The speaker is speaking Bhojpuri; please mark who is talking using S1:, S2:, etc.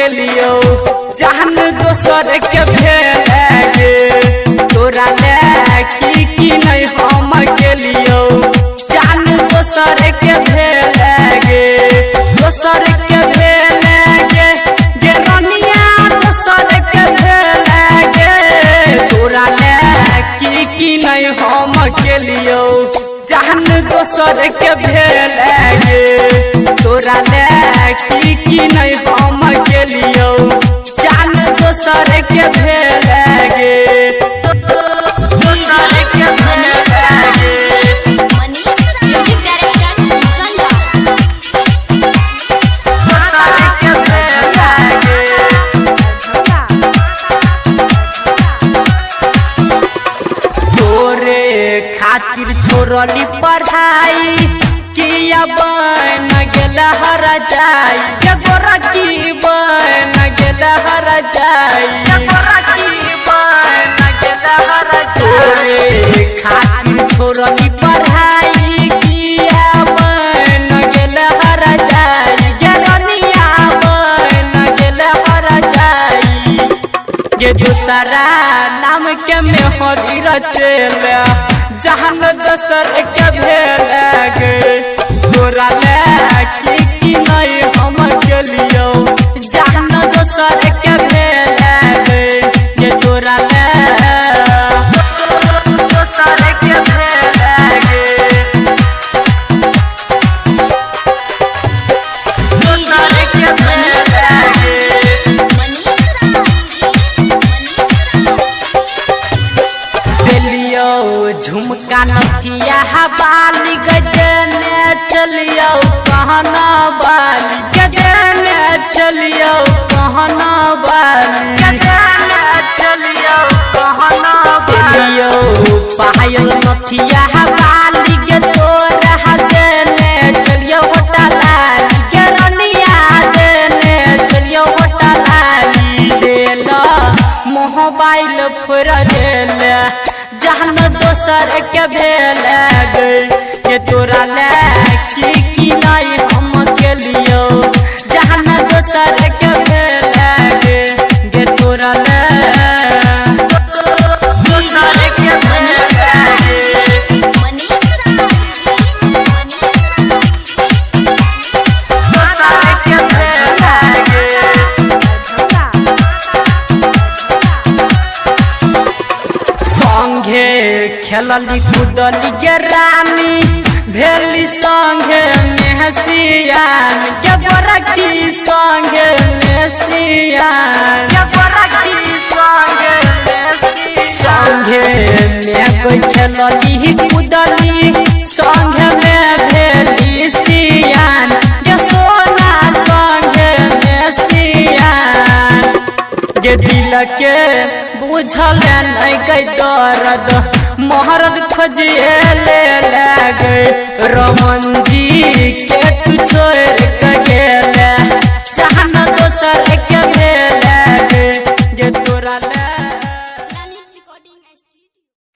S1: लियो जान दोसर के भेगे तोरा ले की नहीं हम के लियो जान दोसर के भेगे दोसर के भेगे गे रनिया दोसर के भेगे तोरा ले की नहीं हम के लियो जान दोसर के भेगे तोरा ले की नहीं हम के लियो जान दोसर के भेगे दोसर के भेगे
S2: म्यूजिक डायरेक्टर संधा
S1: दोसर के भेगे तोरे खातिर छोड़ली पढ़ाई किया बन गेल हर जाई के गोरा की बन गेल हर जाई के गोरा की बन गेल हर तोरे खातिर छोड़ली पढ़ाई किया बन गेल हर जाई के रनिया बन गेल हर जाई के दूसरा नाम के में होदी रचल जहान दोसर के भेगे तोरा ले की नहीं हम के लियो जहान दोसर के भेगे के तोरा ले दोसर के भेगे दोसर के भेगे लियो झुमका नथिया बाली गजने चलियो कहना बाली गजने चलियो कहना बाली गजने चलियो कहना लियो पायल नथिया बाली के तोरा हजने चलियो होटलाली के रनिया देने चलियो होटलाली देला मोबाइल फुर देला जहान दोसर के भेगे के तोरा ले की नहीं हम के लियो जहान दोसर के भेगे के तोरा ले दोसर के भेगे दोसर के भेगे संगे खेलली कूदली गे रानी भेली संगे मेहसियान के गोरखी संगे मेहसियान के गोरखी संगे संगे में कोई खेलली कूदली संगे में भेली सियान के सोना संगे मेहसियान के दिल के बुझल नहीं गई दर्द मोहरद खोजिए ले गए रमन